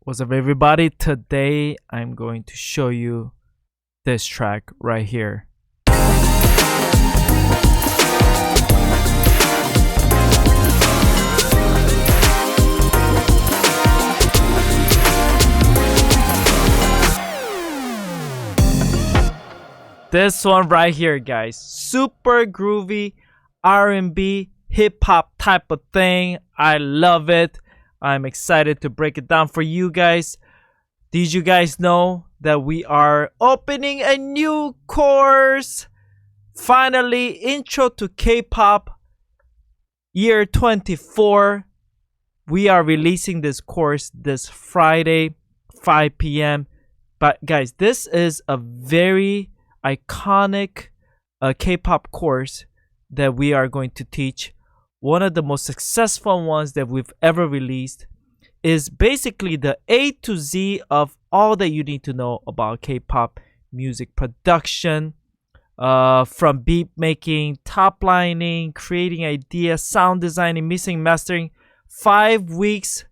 What's up, everybody? Today I'm going to show you this track right here. This one right here, guys. Super groovy R&B hip hop type of thing. I love it. I'm excited to break it down for you guys. Did you guys know that we are opening a new course? Finally, Intro to K-pop year 24. We are releasing this course this Friday, 5 p.m. But guys, this is a very iconic K-pop course that we are going to teach. One of the most successful ones that we've ever released is basically the A to Z of all that you need to know about K-pop music production, from beat making, top lining, creating ideas, sound designing, mixing, mastering. 5 weeks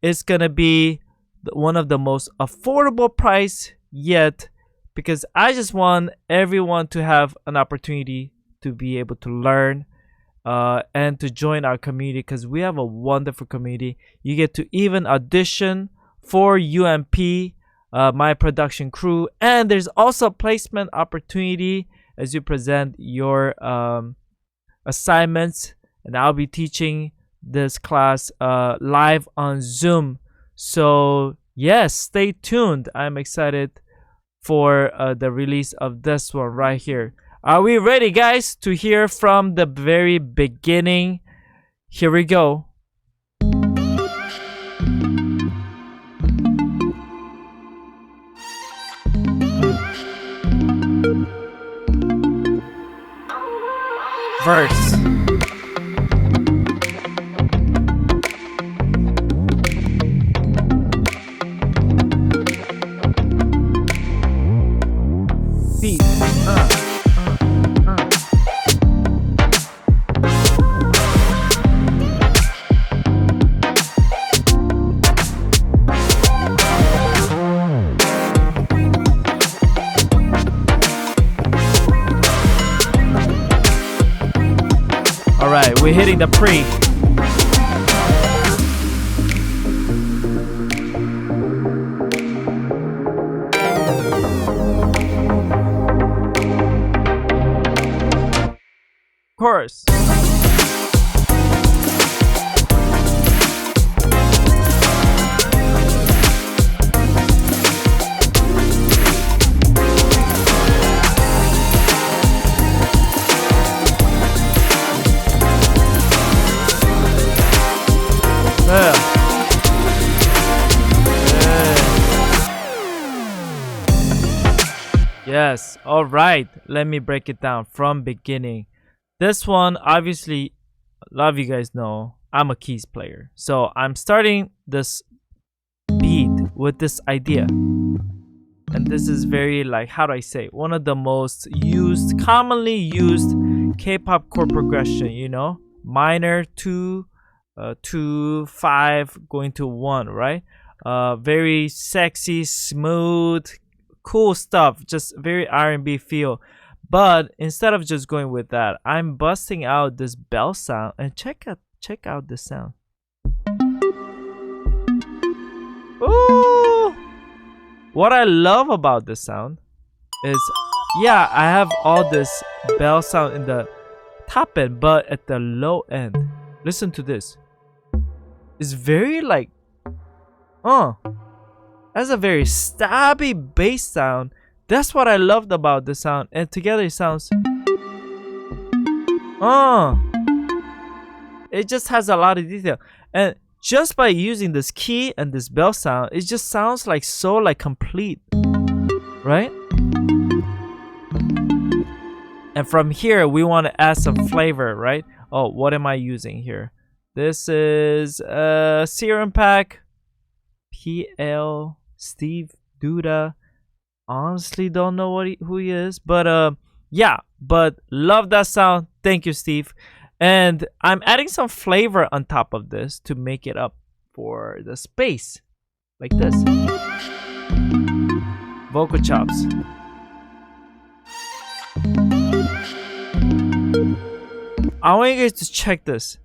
is gonna be one of the most affordable price yet, because I just want everyone to have an opportunity to be able to learn and to join our community, because we have a wonderful community. You get to even audition for UMP, my production crew, and there's also a placement opportunity as you present your assignments. And I'll be teaching this class live on Zoom. So yes, stay tuned. I'm excited for the release of this one right here. Are we ready, guys, to hear from the very beginning? Here we go. Verse. Beat. Alright, we're hitting the pre. Chorus. Yes, all right, let me break it down from beginning. This one, obviously, a lot of you guys know I'm a keys player, so I'm starting this beat with this idea, and this is very, like, how do I say, one of the most used, commonly used K-pop chord progression, you know, minor 2, 2, 5, going to 1, right? Very sexy, smooth, cool stuff, just very R&B feel. But instead of just going with that, I'm busting out this bell sound, and check out the sound. Ooh! What I love about this sound is, yeah, I have all this bell sound in the top end, but at the low end, listen to this. It's very like, that's a very stabby bass sound. That's what I loved about the sound, and together it sounds, it just has a lot of detail. And just by using this key and this bell sound, it just sounds like so, like, complete, right? And from here we want to add some flavor, right? Oh, what am I using here? This is Serum pack, PL, Steve Duda. Honestly don't know who he is, but yeah, but love that sound. Thank you, Steve. And I'm adding some flavor on top of this to make it up for the space. like this. Vocal chops. I want you guys to check this.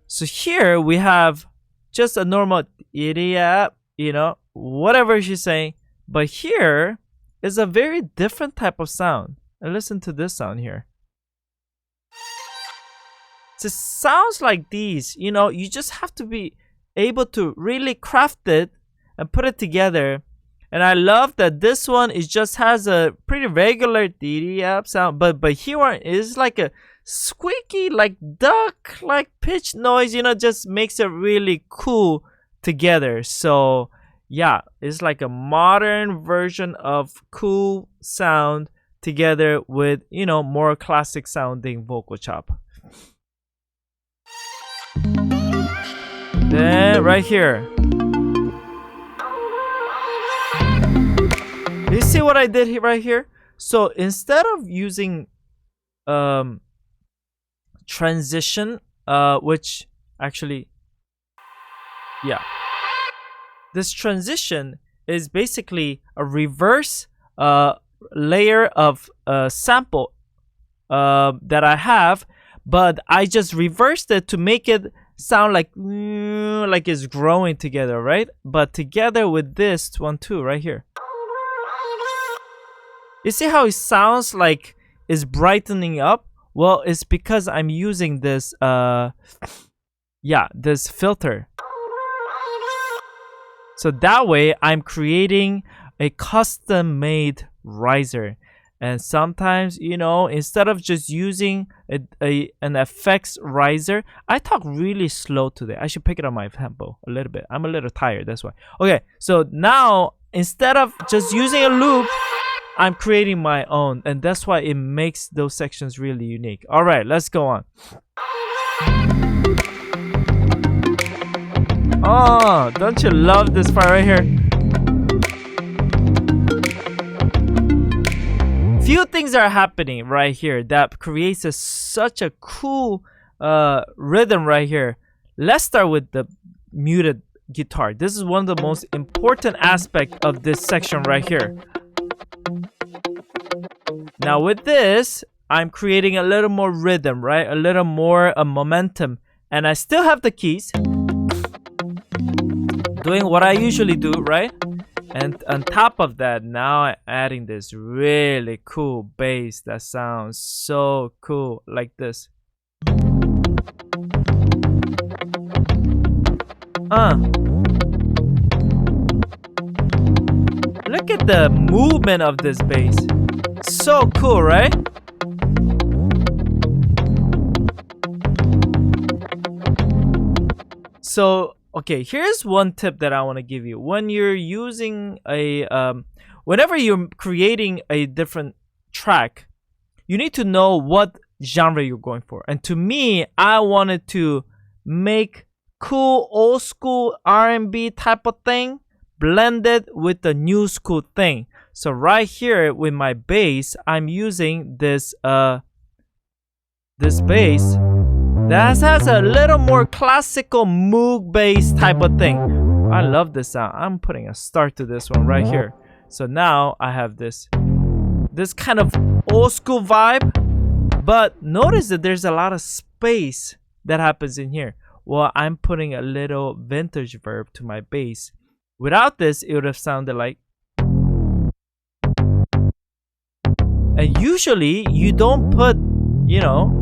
So here we have just a normal idiot, you know, whatever she's saying. But here is a very different type of sound. And listen to this sound here. So it sounds like these, you know, you just have to be able to really craft it and put it together. And I love that this one is just has a pretty regular DDAP sound, but here one is like a squeaky, like duck, like pitch noise, you know, just makes it really cool together. So yeah, it's like a modern version of cool sound together with, you know, more classic sounding vocal chop. Then right here, you see what I did here, right here? So instead of using transition, which actually, yeah, this transition is basically a reverse layer of sample that I have, but I just reversed it to make it sound like it's growing together, right? But together with this one too, right here. You see how it sounds like it's brightening up? Well, it's because I'm using this this filter. So that way I'm creating a custom made riser. And sometimes, you know, instead of just using an effects riser, I talk really slow today. I should pick it up my tempo a little bit. I'm a little tired, that's why. Okay, so now instead of just using a loop, I'm creating my own, and that's why it makes those sections really unique. All right, let's go on. Oh, don't you love this part right here? Few things are happening right here that creates such a cool rhythm right here. Let's start with the muted guitar. This is one of the most important aspects of this section right here. Now with this, I'm creating a little more rhythm, right? A little more momentum. And I still have the keys. Doing what I usually do, right? And on top of that, now I'm adding this really cool bass that sounds so cool, like this. Look at the movement of this bass. So cool, right? So okay, here's one tip that I want to give you. When you're using whenever you're creating a different track, you need to know what genre you're going for. And to me, I wanted to make cool old school R&B type of thing blended with the new school thing. So right here with my bass, I'm using this bass that has a little more classical Moog bass type of thing. I love this sound. I'm putting a start to this one right here. So now I have this kind of old school vibe, but notice that there's a lot of space that happens in here. Well, I'm putting a little vintage verb to my bass. Without this, it would have sounded like. And usually you don't put, you know,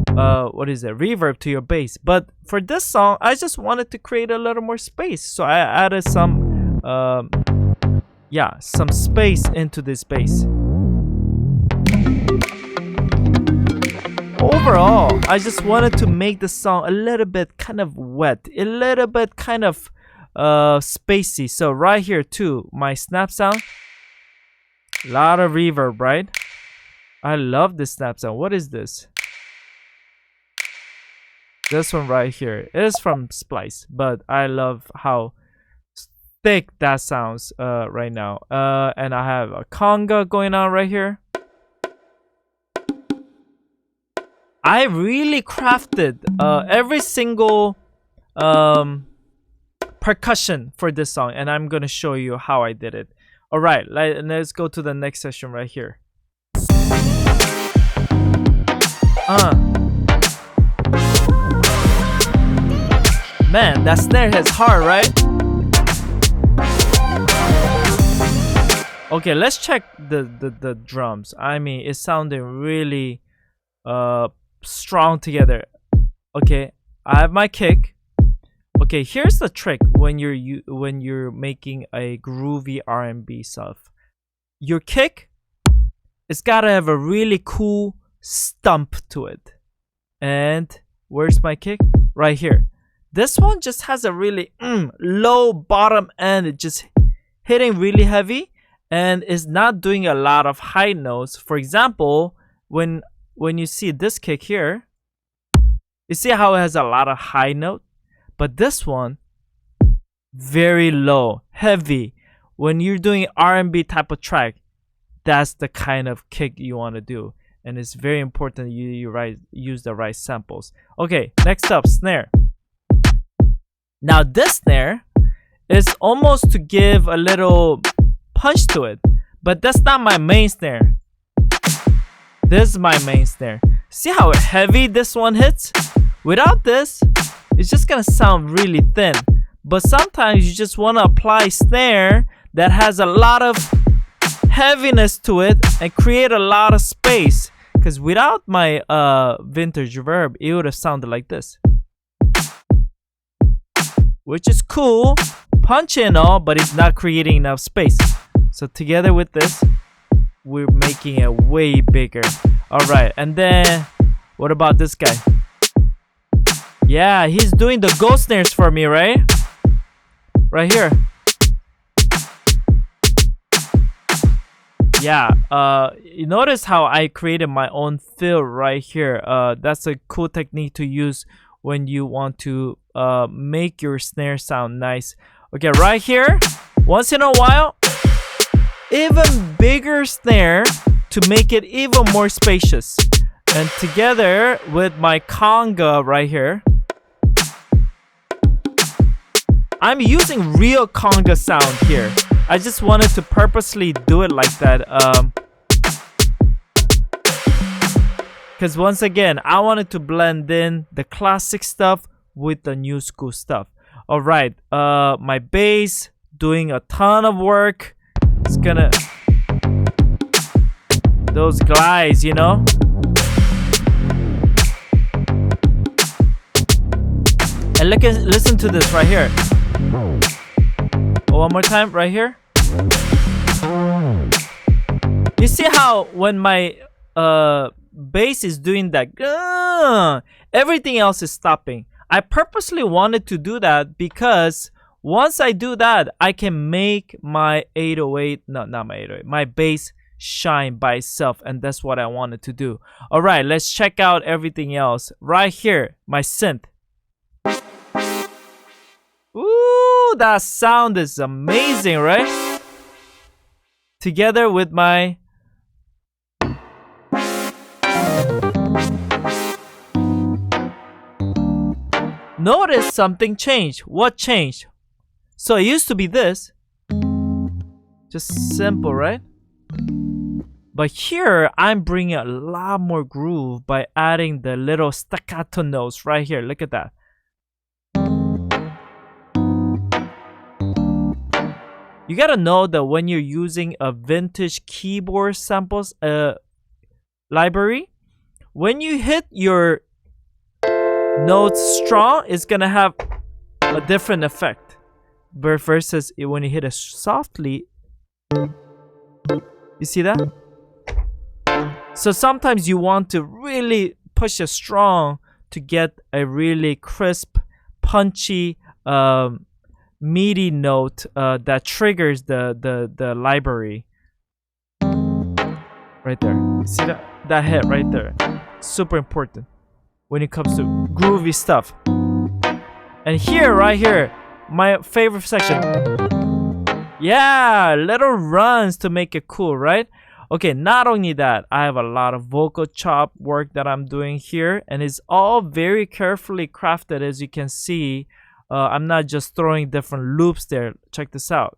reverb to your bass, but for this song I just wanted to create a little more space, so I added some space into this bass. Overall, I just wanted to make the song a little bit kind of wet, a little bit kind of spacey. So right here too, my snap sound, a lot of reverb, right? I love this snap sound. What is this? This one right here is from Splice, but I love how thick that sounds right now. And I have a conga going on right here. I really crafted every single part percussion for this song, and I'm gonna show you how I did it. All right, let's go to the next session right here. Man, that snare hits hard, right? Okay, let's check the drums. I mean, it's sounding really strong together. Okay, I have my kick. Okay, here's the trick when you're making a groovy R&B stuff. Your kick, it's gotta have a really cool stump to it. And where's my kick? Right here. This one just has a really low bottom end. It's just hitting really heavy and is not doing a lot of high notes. For example, when you see this kick here, you see how it has a lot of high note, but this one very low, heavy. When you're doing R&B type of track, that's the kind of kick you want to do, and it's very important you use the right samples. Okay, next up, snare. Now this snare is almost to give a little punch to it, but that's not my main snare. This is my main snare. See how heavy this one hits? Without this, it's just gonna sound really thin. But sometimes you just want to apply snare that has a lot of heaviness to it and create a lot of space. Because without my vintage reverb, it would have sounded like this, which is cool, punchy and all, but it's not creating enough space. So together with this, we're making it way bigger. All right, and then what about this guy? Yeah, he's doing the ghost snares for me, right? Right here. Yeah, you notice how I created my own fill right here. That's a cool technique to use when you want to make your snare sound nice. Okay, right here, once in a while, even bigger snare to make it even more spacious. And together with my conga right here, I'm using real conga sound here. I just wanted to purposely do it like that. Because once again, I wanted to blend in the classic stuff with the new school stuff. All right, my bass doing a ton of work. It's gonna those glides, you know. And listen to this right here. One more time, right here. You see how when my bass is doing that, everything else is stopping. I purposely wanted to do that because once I do that, I can make my 808, no, not my 808, my bass shine by itself, and that's what I wanted to do. All right, let's check out everything else. Right here, my synth. Ooh, that sound is amazing, right? Together with my notice something changed. What changed? So it used to be this. Just simple, right? But here, I'm bringing a lot more groove by adding the little staccato notes right here. Look at that. You gotta know that when you're using a vintage keyboard samples library, when you hit your notes strong, it's gonna have a different effect. Versus when you hit it softly, you see that? So sometimes you want to really push it strong to get a really crisp, punchy MIDI note that triggers the library. Right there. See that hit right there? Super important when it comes to groovy stuff. And here, right here, my favorite section. Yeah, little runs to make it cool, right? Okay, not only that, I have a lot of vocal chop work that I'm doing here, and it's all very carefully crafted, as you can see. I'm not just throwing different loops there. Check this out.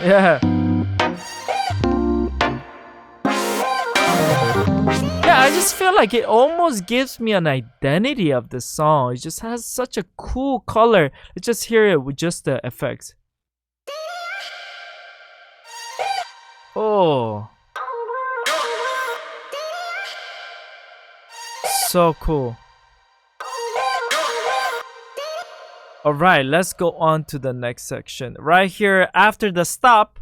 Yeah. Yeah, I just feel like it almost gives me an identity of the song. It just has such a cool color. Let's just hear it with just the effects. Oh. So cool. Alright, let's go on to the next section. Right here, after the stop.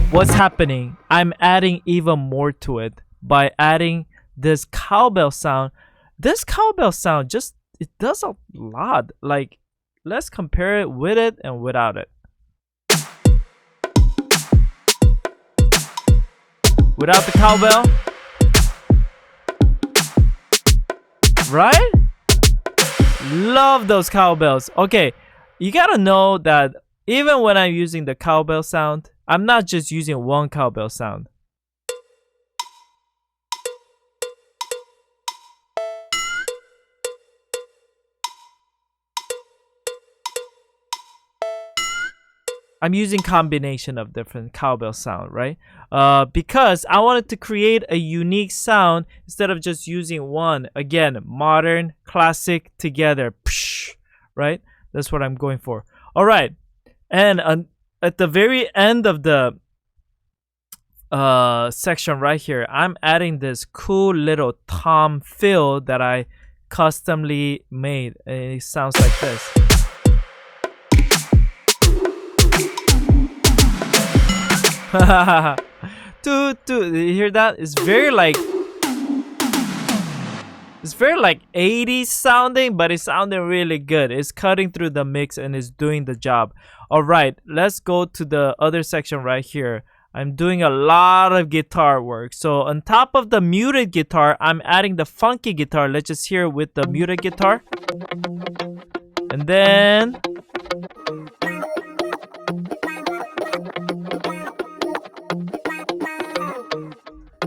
What's happening? I'm adding even more to it by adding this cowbell sound. This cowbell sound just, it does a lot. Like, let's compare it with it and without it. Without the cowbell. Right? Love those cowbells. Okay, you gotta know that even when I'm using the cowbell sound, I'm not just using one cowbell sound. I'm using combination of different cowbell sound, right? Because I wanted to create a unique sound instead of just using one. Again, modern, classic together, right? That's what I'm going for. All right, and at the very end of the section right here, I'm adding this cool little tom fill that I customly made. It sounds like this. You hear that? It's very like 80s sounding, but it's sounding really good. It's cutting through the mix and it's doing the job. All right, let's go to the other section right here. I'm doing a lot of guitar work. So on top of the muted guitar, I'm adding the funky guitar. Let's just hear it with the muted guitar. And then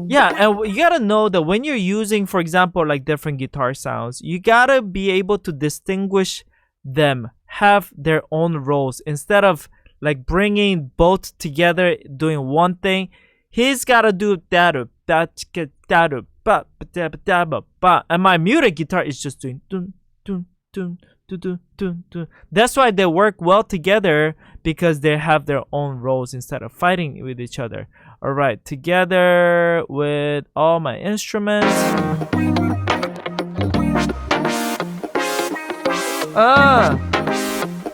yeah, and you gotta know that when you're using, for example, like different guitar sounds, you gotta be able to distinguish them, have their own roles. Instead of like bringing both together, doing one thing, he's gotta do that, and my muted guitar is just doing dun, dun, dun, dun, dun, dun, dun. That's why they work well together, because they have their own roles instead of fighting with each other. All right, together with all my instruments.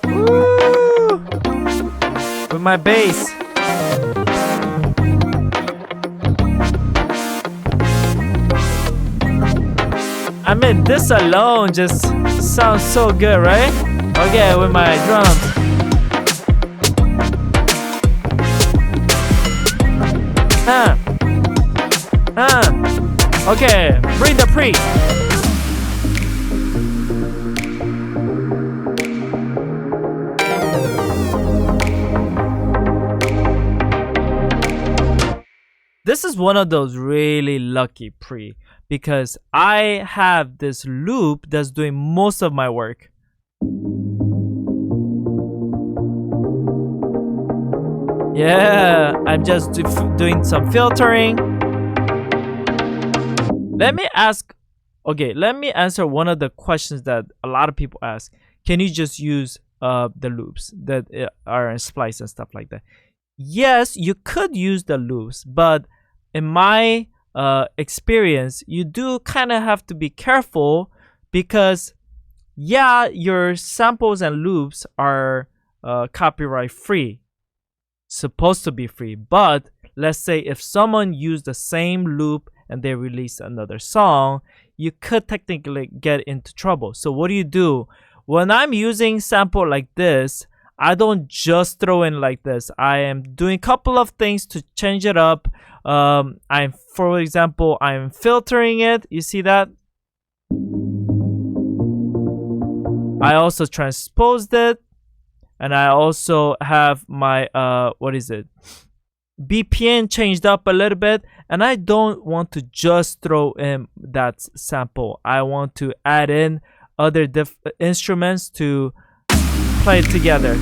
Woo! With my bass. I mean, this alone just sounds so good, right? Okay, with my drums. Okay, bring the pre. This is one of those really lucky pre, because I have this loop that's doing most of my work. Yeah, I'm just doing some filtering. Let me answer one of the questions that a lot of people ask. Can you just use the loops that are in Splice and stuff like that? Yes, you could use the loops, but in my experience, you do kind of have to be careful, because yeah, your samples and loops are copyright free, supposed to be free. But let's say if someone used the same loop and they release another song, you could technically get into trouble. So what do? When I'm using sample like this, I don't just throw in like this. I am doing a couple of things to change it up. For example, I'm filtering it. You see that? I also transposed it. and I also have my what is it, BPM changed up a little bit, and I don't want to just throw in that sample. I want to add in other instruments to play it together.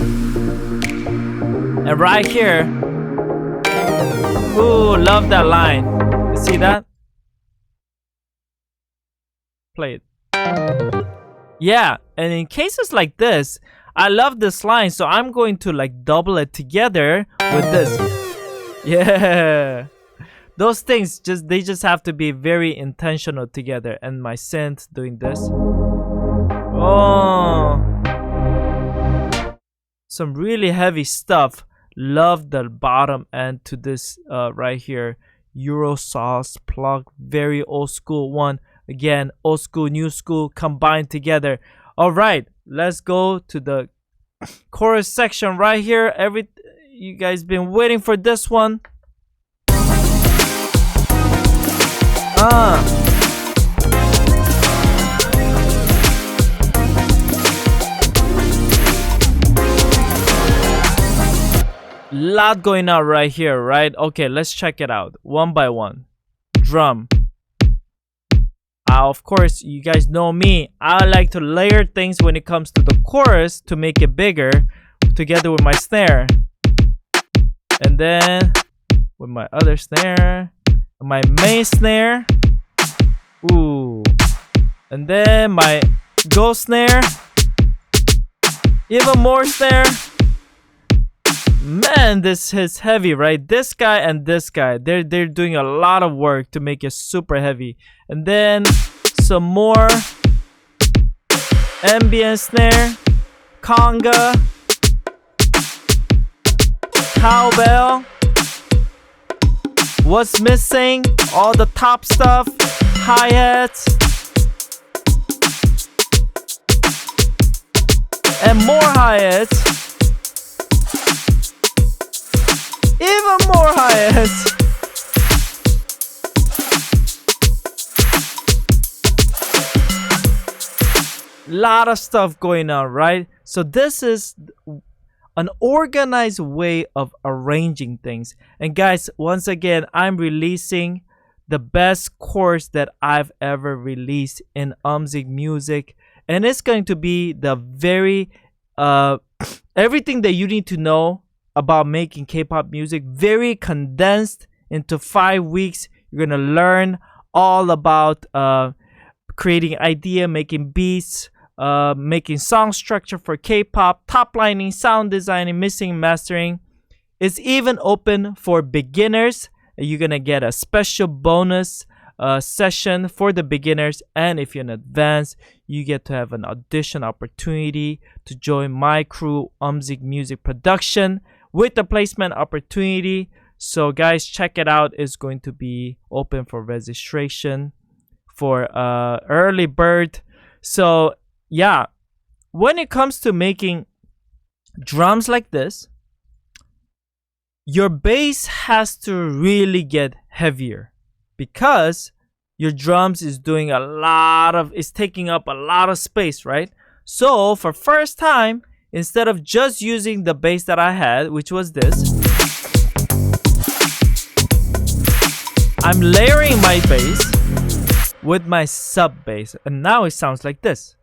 And right here, ooh, love that line. You see that? Play it. Yeah, and in cases like this, I love this line, so I'm going to like double it together with this. Yeah, those things they just have to be very intentional together. And my synth doing this. Oh, some really heavy stuff. Love the bottom end to this right here. Euro sauce plug, very old school one. Again, old school, new school combined together. All right, let's go to the chorus section right here. You guys been waiting for this one. Lot going on right here, right? Okay, let's check it out one by one. Drum. Of course, you guys know me. I like to layer things when it comes to the chorus to make it bigger, together with my snare. And then with my other snare, my main snare. Ooh. And then my ghost snare. Even more snare. Man, this is heavy, right? This guy and this guy, they're doing a lot of work to make it super heavy. And then some more ambient snare, conga, cowbell. What's missing? All the top stuff, hi-hats, and more hi-hats. Even more hi-hats. Lot of stuff going on, right? So this is an organized way of arranging things. And guys, once again, I'm releasing the best course that I've ever released in UMSIC music, and it's going to be the very everything that you need to know about making K-pop music, very condensed into 5 weeks. You're gonna learn all about creating idea, making beats, making song structure for K-pop, top lining, sound designing, mixing, mastering. It's even open for beginners. You're gonna get a special bonus session for the beginners, and if you're an advanced, you get to have an audition opportunity to join my crew, UMSIC Music Production, with the placement opportunity. So guys, check it out. It's going to be open for registration for early bird. So yeah, when it comes to making drums like this, your bass has to really get heavier, because your drums is doing it's taking up a lot of space, right? So for first time, instead of just using the bass that I had, which was this, I'm layering my bass with my sub bass, and now it sounds like this.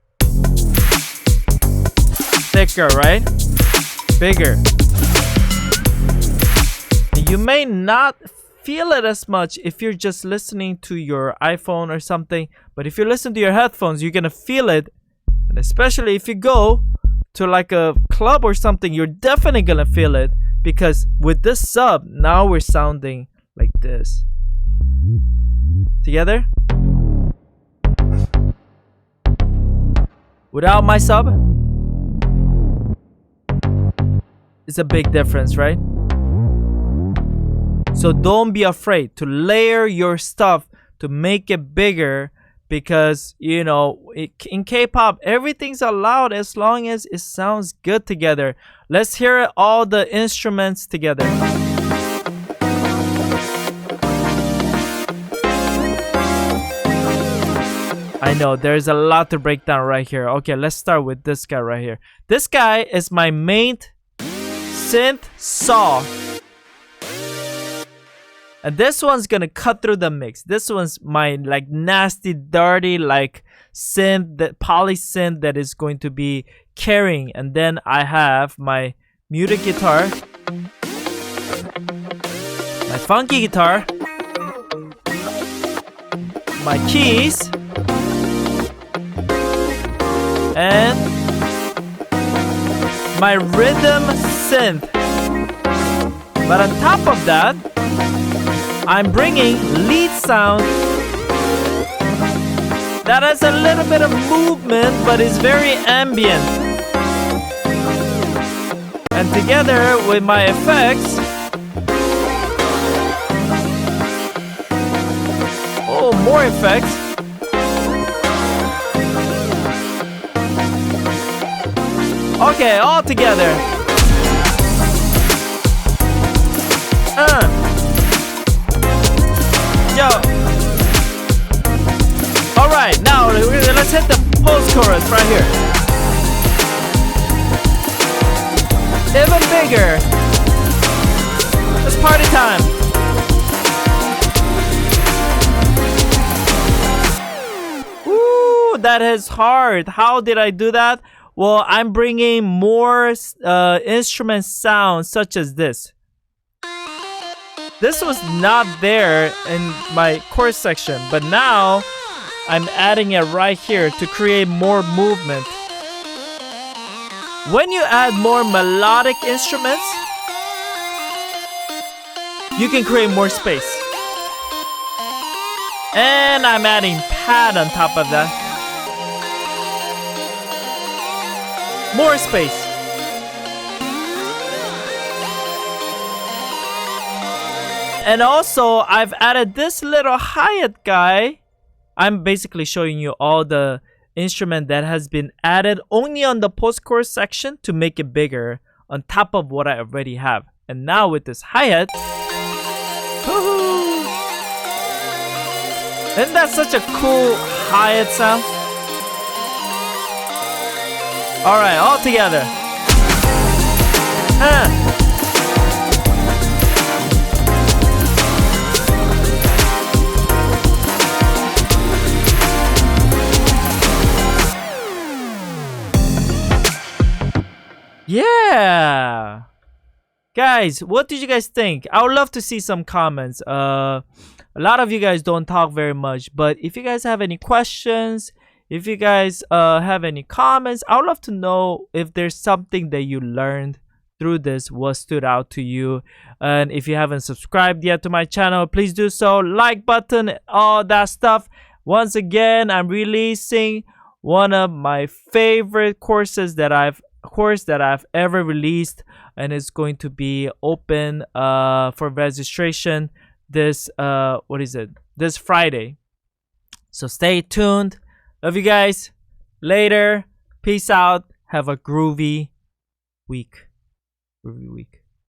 Thicker, right? Bigger. You may not feel it as much if you're just listening to your iPhone or something, but if you listen to your headphones, you're gonna feel it. And especially if you go to like a club or something, you're definitely gonna feel it, because with this sub, now we're sounding like this. Together? Without my sub, it's a big difference, right? So don't be afraid to layer your stuff to make it bigger, because you know, in K-pop, everything's allowed as long as it sounds good together. Let's hear all the instruments together. I know there's a lot to break down right here. Okay, let's start with this guy right here. This guy is my main synth saw. And this one's gonna cut through the mix. This one's my like nasty, dirty like synth, that poly synth that is going to be carrying. And then I have my muted guitar, my funky guitar, my keys, and my rhythm synth. But on top of that, I'm bringing lead sound that has a little bit of movement but is very ambient. And together with my effects, oh, more effects. Okay, all together. Yo. Alright, now let's hit the post-chorus right here. Even bigger. It's party time. Ooh, that is hard. How did I do that? Well, I'm bringing more instrument sounds such as this. This was not there in my chorus section, but now I'm adding it right here to create more movement. When you add more melodic instruments, you can create more space. And I'm adding pad on top of that. More space. And also, I've added this little hi-hat guy. I'm basically showing you all the instrument that has been added only on the post-chorus section to make it bigger on top of what I already have. And now with this hi-hat, isn't that such a cool hi-hat sound? Alright, all together. Yeah, guys, what did you guys think? I would love to see some comments. A lot of you guys don't talk very much, but if you guys have any questions, if you guys have any comments, I would love to know if there's something that you learned through this, what stood out to you. And if you haven't subscribed yet to my channel, please do so. Like button, all that stuff. Once again, I'm releasing one of my favorite courses that I've ever released, and it's going to be open for registration this this Friday. So stay tuned. Love you guys. Later. Peace out. Have a groovy week.